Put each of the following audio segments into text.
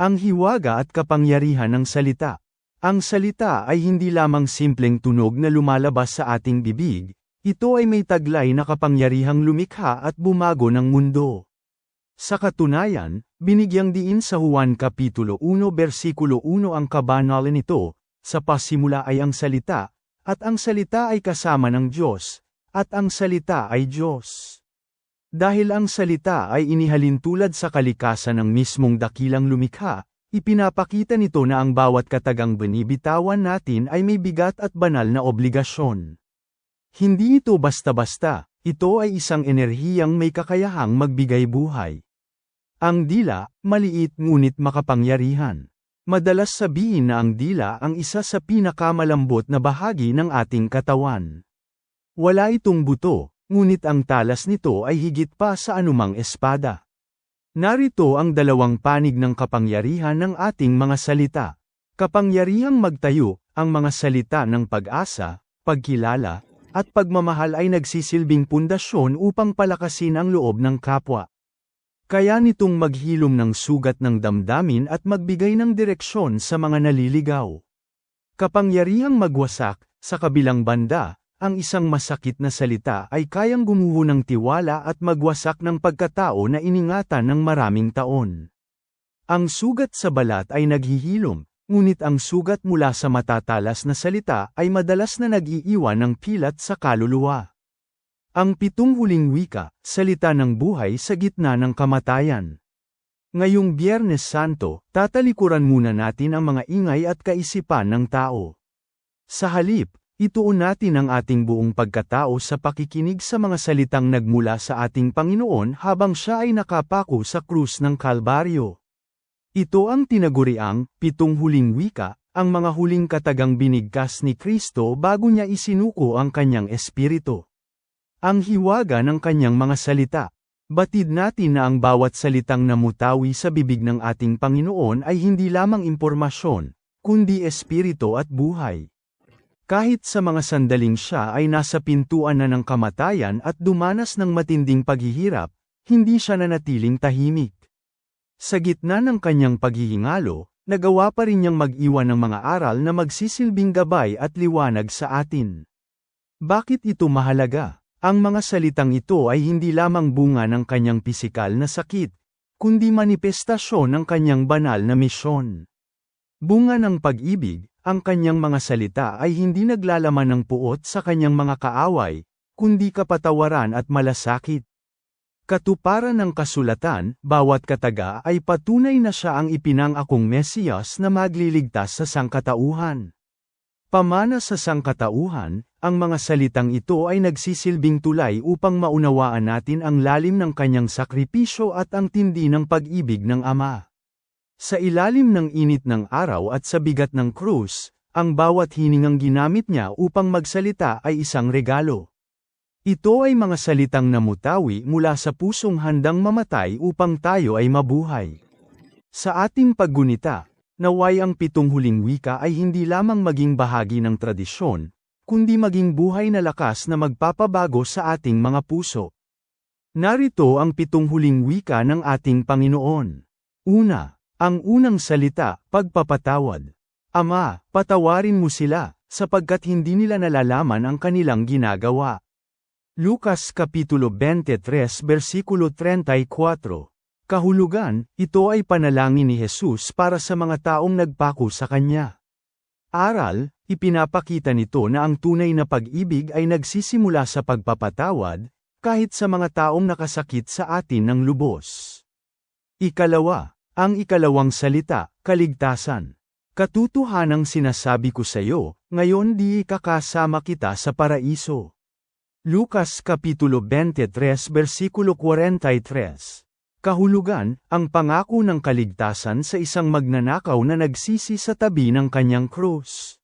Ang hiwaga at kapangyarihan ng salita. Ang salita ay hindi lamang simpleng tunog na lumalabas sa ating bibig, ito ay may taglay na kapangyarihang lumikha at bumago ng mundo. Sa katunayan, binigyang diin sa Juan Kapitulo 1 versikulo 1 ang kabanalan nito, sa pasimula ay ang salita, at ang salita ay kasama ng Diyos, at ang salita ay Diyos. Dahil ang salita ay inihalin tulad sa kalikasan ng mismong dakilang lumikha, ipinapakita nito na ang bawat katagang binibitawan natin ay may bigat at banal na obligasyon. Hindi ito basta-basta, ito ay isang enerhiyang may kakayahang magbigay buhay. Ang dila, maliit ngunit makapangyarihan. Madalas sabihin na ang dila ang isa sa pinakamalambot na bahagi ng ating katawan. Wala itong buto, ngunit ang talas nito ay higit pa sa anumang espada. Narito ang dalawang panig ng kapangyarihan ng ating mga salita. Kapangyarihang magtayo, ang mga salita ng pag-asa, pagkilala, at pagmamahal ay nagsisilbing pundasyon upang palakasin ang loob ng kapwa. Kaya nitong maghilom ng sugat ng damdamin at magbigay ng direksyon sa mga naliligaw. Kapangyarihang magwasak, sa kabilang banda, ang isang masakit na salita ay kayang gumuho ng tiwala at magwasak ng pagkatao na iningatan ng maraming taon. Ang sugat sa balat ay naghihilom, ngunit ang sugat mula sa matatalas na salita ay madalas na nag-iiwan ng pilat sa kaluluwa. Ang 7 huling wika, salita ng buhay sa gitna ng kamatayan. Ngayong Biyernes Santo, tatalikuran muna natin ang mga ingay at kaisipan ng tao. Sa halip, ituon natin ang ating buong pagkatao sa pakikinig sa mga salitang nagmula sa ating Panginoon habang siya ay nakapako sa krus ng Kalbaryo. Ito ang tinaguriang 7 huling wika, ang mga huling katagang binigkas ni Kristo bago niya isinuko ang kanyang espiritu. Ang hiwaga ng kanyang mga salita. Batid natin na ang bawat salitang namutawi sa bibig ng ating Panginoon ay hindi lamang impormasyon, kundi espiritu at buhay. Kahit sa mga sandaling siya ay nasa pintuan na ng kamatayan at dumanas ng matinding paghihirap, hindi siya nanatiling tahimik. Sa gitna ng kanyang paghihingalo, nagawa pa rin niyang mag-iwan ng mga aral na magsisilbing gabay at liwanag sa atin. Bakit ito mahalaga? Ang mga salitang ito ay hindi lamang bunga ng kanyang pisikal na sakit, kundi manifestasyon ng kanyang banal na misyon. Bunga ng pag-ibig, ang kanyang mga salita ay hindi naglalaman ng puot sa kanyang mga kaaway, kundi kapatawaran at malasakit. Katuparan ng kasulatan, bawat kataga ay patunay na siya ang ipinangakong Mesiyas na magliligtas sa sangkatauhan. Pamana sa sangkatauhan, ang mga salitang ito ay nagsisilbing tulay upang maunawaan natin ang lalim ng kanyang sakripisyo at ang tindi ng pag-ibig ng Ama. Sa ilalim ng init ng araw at sa bigat ng krus, ang bawat hiningang ginamit niya upang magsalita ay isang regalo. Ito ay mga salitang namutawi mula sa pusong handang mamatay upang tayo ay mabuhay. Sa ating paggunita, naway ang 7 huling wika ay hindi lamang maging bahagi ng tradisyon, kundi maging buhay na lakas na magpapabago sa ating mga puso. Narito ang 7 huling wika ng ating Panginoon. Una. Ang unang salita, pagpapatawad. Ama, patawarin mo sila, sapagkat hindi nila nalalaman ang kanilang ginagawa. Lucas Kapitulo 23 versikulo 34. Kahulugan, ito ay panalangin ni Jesus para sa mga taong nagpako sa kanya. Aral, ipinapakita nito na ang tunay na pag-ibig ay nagsisimula sa pagpapatawad, kahit sa mga taong nakasakit sa atin ng lubos. Ikalawa. Ang ikalawang salita, kaligtasan. Katotohanang sinasabi ko sa iyo, ngayon di ikakasama kita sa paraiso. Lucas Kapitulo 23 versikulo 43. Kahulugan, ang pangako ng kaligtasan sa isang magnanakaw na nagsisi sa tabi ng kanyang krus.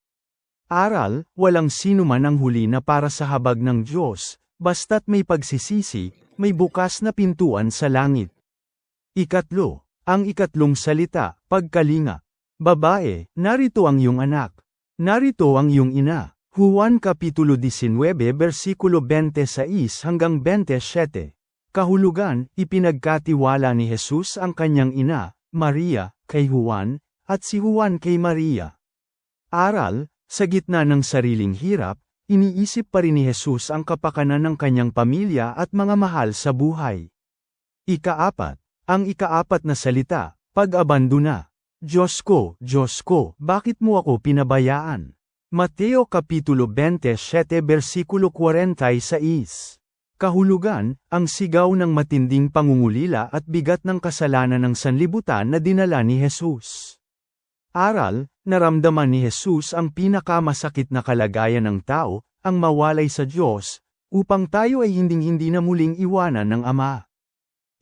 Aral, walang sinuman ang huli na para sa habag ng Diyos, basta't may pagsisisi, may bukas na pintuan sa langit. Ikatlo. Ang ikatlong salita, pagkalinga. Babae, narito ang iyong anak. Narito ang iyong ina. Juan Kapitulo 19 versikulo 26 hanggang 27. Kahulugan, ipinagkatiwala ni Jesus ang kanyang ina, Maria, kay Juan, at si Juan kay Maria. Aral, sa gitna ng sariling hirap, iniisip pa rin ni Jesus ang kapakanan ng kanyang pamilya at mga mahal sa buhay. Ikaapat, ang ikaapat na salita, pag-abandona. Diyos ko, bakit mo ako pinabayaan? Mateo Kapitulo 27 versikulo 46. Kahulugan, ang sigaw ng matinding pangungulila at bigat ng kasalanan ng sanlibutan na dinala ni Jesus. Aral, naramdaman ni Jesus ang pinakamasakit na kalagayan ng tao, ang mawalay sa Diyos, upang tayo ay hinding-hindi na muling iwanan ng Ama.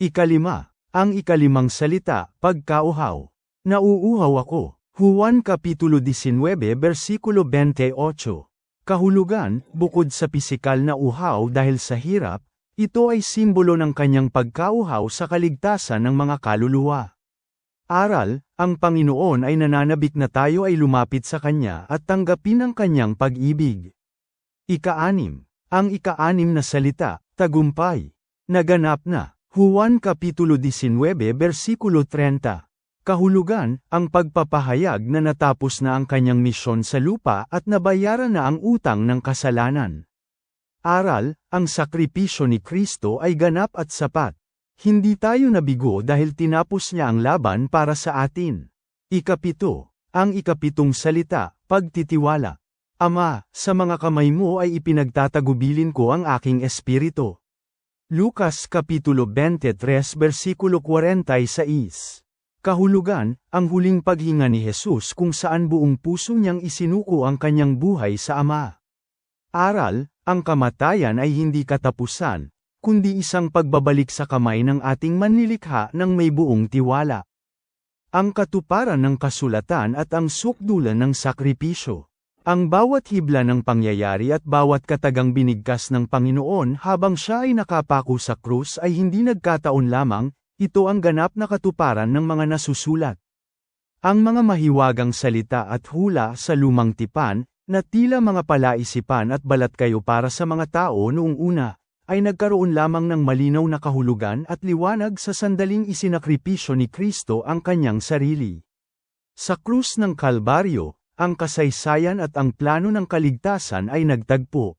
Ikalima, ang ikalimang salita, pagkauhaw. Nauuhaw ako. Juan Kapitulo 19 versikulo 28. Kahulugan, bukod sa pisikal na uhaw dahil sa hirap, ito ay simbolo ng kanyang pagkauhaw sa kaligtasan ng mga kaluluwa. Aral, ang Panginoon ay nananabik na tayo ay lumapit sa Kanya at tanggapin ang Kanyang pag-ibig. Ika-6, ang ika-6 na salita, tagumpay. Naganap na. Juan Kapitulo 19 versikulo 30. Kahulugan, ang pagpapahayag na natapos na ang kanyang misyon sa lupa at nabayaran na ang utang ng kasalanan. Aral, ang sakripisyo ni Kristo ay ganap at sapat. Hindi tayo nabigo dahil tinapos niya ang laban para sa atin. Ikapito, ang ikapitong salita, pagtitiwala. Ama, sa mga kamay mo ay ipinagtatagubilin ko ang aking espiritu. Lucas Kapitulo 23 versikulo 46. Kahulugan, ang huling paghinga ni Jesus kung saan buong puso niyang isinuko ang kanyang buhay sa Ama. Aral, ang kamatayan ay hindi katapusan, kundi isang pagbabalik sa kamay ng ating manlilikha ng may buong tiwala. Ang katuparan ng kasulatan at ang sukdulan ng sakripisyo. Ang bawat hibla ng pangyayari at bawat katagang binigkas ng Panginoon habang siya ay nakapako sa krus ay hindi nagkataon lamang. Ito ang ganap na katuparan ng mga nasusulat. Ang mga mahiwagang salita at hula sa lumang tipan, na tila mga palaisipan at balat kayo para sa mga tao noong una, ay nagkaroon lamang ng malinaw na kahulugan at liwanag sa sandaling isinakripisyo ni Kristo ang kanyang sarili. Sa krus ng Kalbaryo, ang kasaysayan at ang plano ng kaligtasan ay nagtagpo.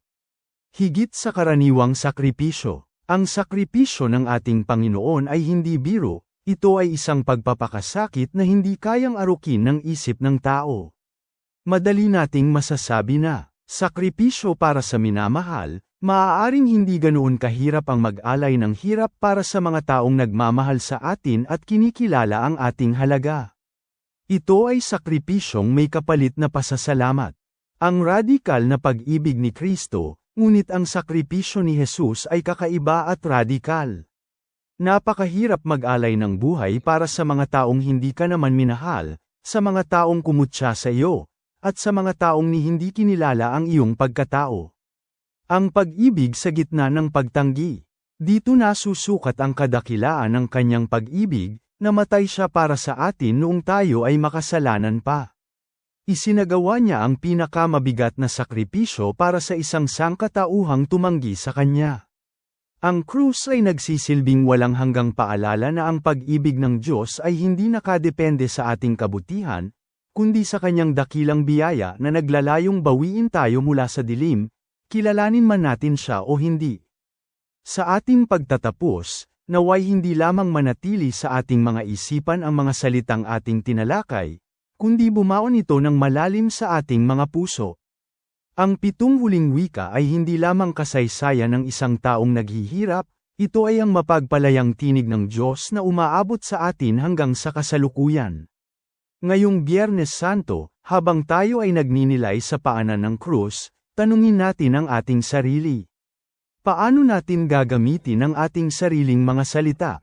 Higit sa karaniwang sakripisyo. Ang sakripisyo ng ating Panginoon ay hindi biro, ito ay isang pagpapakasakit na hindi kayang arukin ng isip ng tao. Madali nating masasabi na, sakripisyo para sa minamahal, maaaring hindi ganoon kahirap ang mag-alay ng hirap para sa mga taong nagmamahal sa atin at kinikilala ang ating halaga. Ito ay sakripisyong may kapalit na pasasalamat. Ang radikal na pag-ibig ni Kristo, ngunit ang sakripisyo ni Jesus ay kakaiba at radikal. Napakahirap mag-alay ng buhay para sa mga taong hindi ka naman minahal, sa mga taong kumutya sa iyo, at sa mga taong ni hindi kinilala ang iyong pagkatao. Ang pag-ibig sa gitna ng pagtanggi. Dito nasusukat ang kadakilaan ng kanyang pag-ibig, namatay siya para sa atin noong tayo ay makasalanan pa. Isinagawa niya ang pinakamabigat na sakripisyo para sa isang sangkatauhang tumanggi sa kanya. Ang krus ay nagsisilbing walang hanggang paalala na ang pag-ibig ng Diyos ay hindi nakadepende sa ating kabutihan, kundi sa kanyang dakilang biyaya na naglalayong bawiin tayo mula sa dilim, kilalanin man natin siya o hindi. Sa ating pagtatapos, naway hindi lamang manatili sa ating mga isipan ang mga salitang ating tinalakay, kundi bumaon ito ng malalim sa ating mga puso. Ang 7 huling wika ay hindi lamang kasaysayan ng isang taong naghihirap, ito ay ang mapagpalayang tinig ng Diyos na umaabot sa atin hanggang sa kasalukuyan. Ngayong Biyernes Santo, habang tayo ay nagninilay sa paanan ng krus, tanungin natin ang ating sarili. Paano natin gagamitin ang ating sariling mga salita?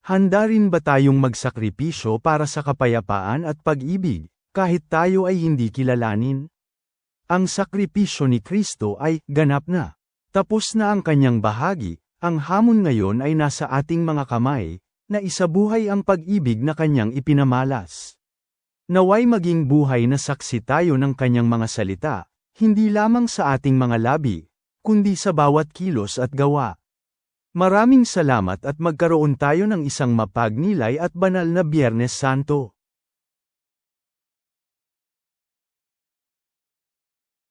Handa rin ba tayong magsakripisyo para sa kapayapaan at pag-ibig, kahit tayo ay hindi kilalanin? Ang sakripisyo ni Kristo ay ganap na. Tapos na ang kanyang bahagi, ang hamon ngayon ay nasa ating mga kamay, na isabuhay ang pag-ibig na kanyang ipinamalas. Naway maging buhay na saksi tayo ng kanyang mga salita, hindi lamang sa ating mga labi, kundi sa bawat kilos at gawa. Maraming salamat at magkaroon tayo ng isang mapagnilay at banal na Biyernes Santo.